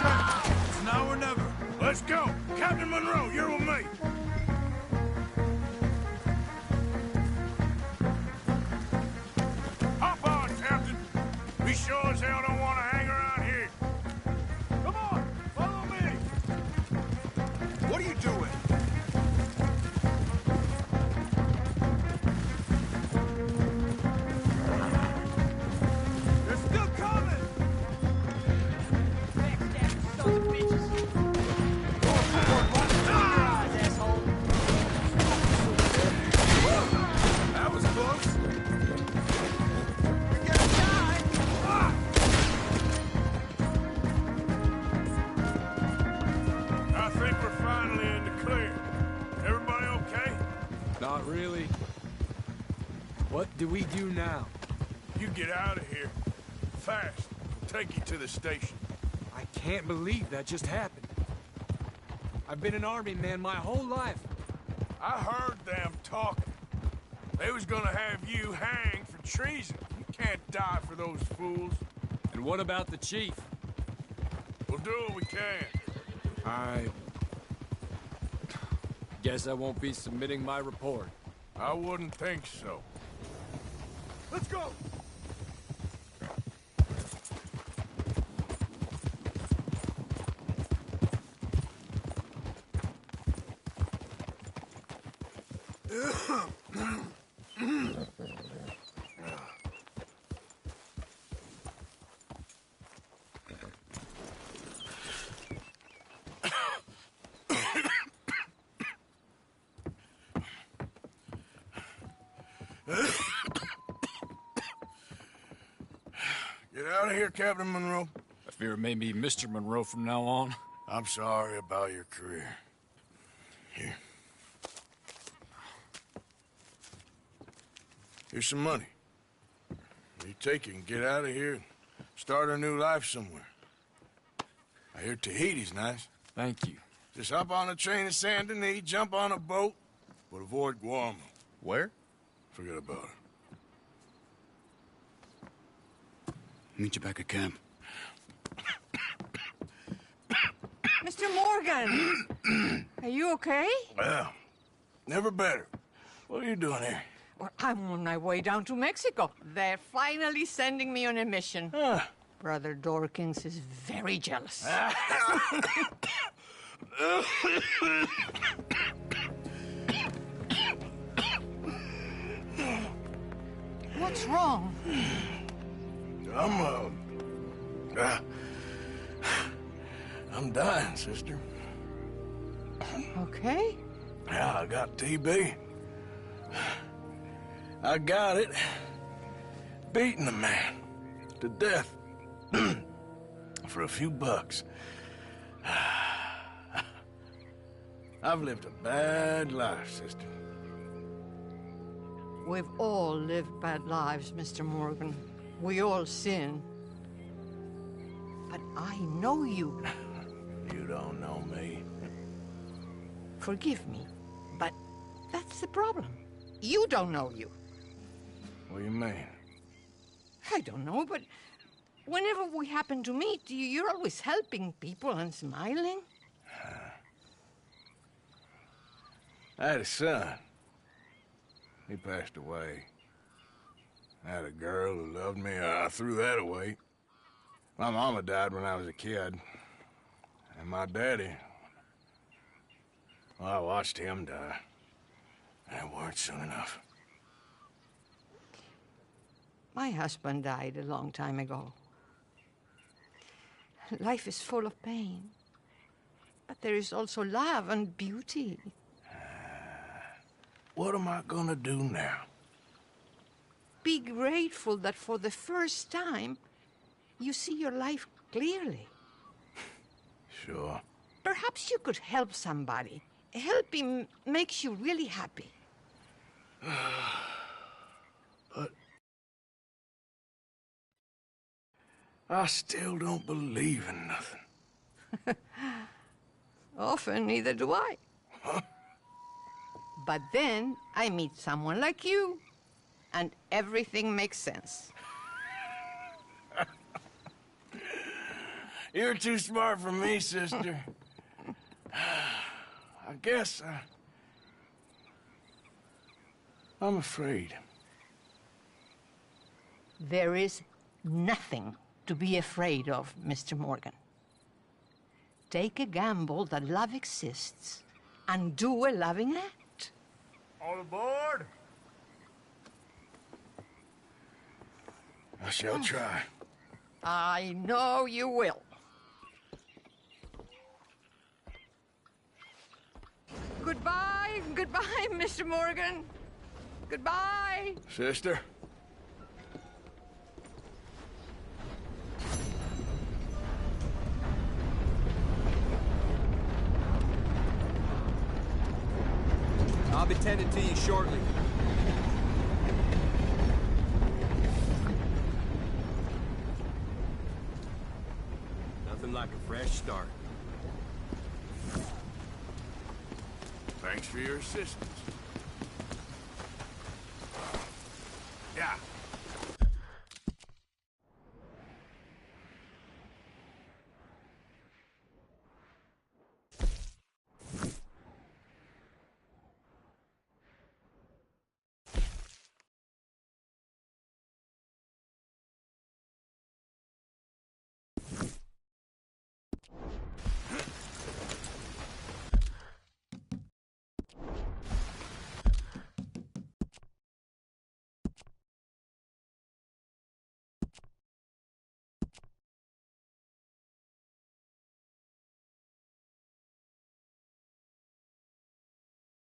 It's now or never. Let's go. Captain Monroe, you're with me. Hop on, Captain. We sure as hell don't want to hang around here. Come on, follow me. What are you doing? They're still coming! That was close. You're gonna die! I think we're finally in the clear. Everybody okay? Not really. What do we do now? You get out of here. Fast. We'll take you to the station. I can't believe that just happened. I've been an army man my whole life. I heard them talking. They was gonna have you hanged for treason. You can't die for those fools. And what about the chief? We'll do what we can. I guess I won't be submitting my report. I wouldn't think so. Let's go! Get out of here, Captain Monroe. I fear it may be Mr. Monroe from now on. I'm sorry about your career. Here. Here's some money. You take it and get out of here and start a new life somewhere. I hear Tahiti's nice. Thank you. Just hop on a train to Saint Denis, jump on a boat, but avoid Guam. Where? Forget about it. Meet you back at camp. Mr. Morgan! Are you okay? Well, never better. What are you doing here? Well, I'm on my way down to Mexico. They're finally sending me on a mission. Brother Dorkins is very jealous. What's wrong? I'm dying, sister. Okay. Yeah, I got TB. I got it. Beating a man to death for a few bucks. I've lived a bad life, sister. We've all lived bad lives, Mr. Morgan. We all sin. But I know you. You don't know me. Forgive me, but that's the problem. You don't know you. What do you mean? I don't know, but whenever we happen to meet, you're always helping people and smiling. I had a son. He passed away. I had a girl who loved me. I threw that away. My mama died when I was a kid. And my daddy, well, I watched him die. And it weren't soon enough. My husband died a long time ago. Life is full of pain. But there is also love and beauty. What am I gonna do now? Be grateful that for the first time, you see your life clearly. Sure. Perhaps you could help somebody. Helping makes you really happy. But I still don't believe in nothing. Often, neither do I. But then I meet someone like you, and everything makes sense. You're too smart for me, sister. I guess I'm afraid. There is nothing to be afraid of, Mr. Morgan. Take a gamble that love exists and do a loving act. All aboard! I shall try. I know you will. Goodbye, goodbye, Mr. Morgan. Goodbye. Sister? I'll be tending to you shortly. Nothing like a fresh start. Thanks for your assistance. Yeah.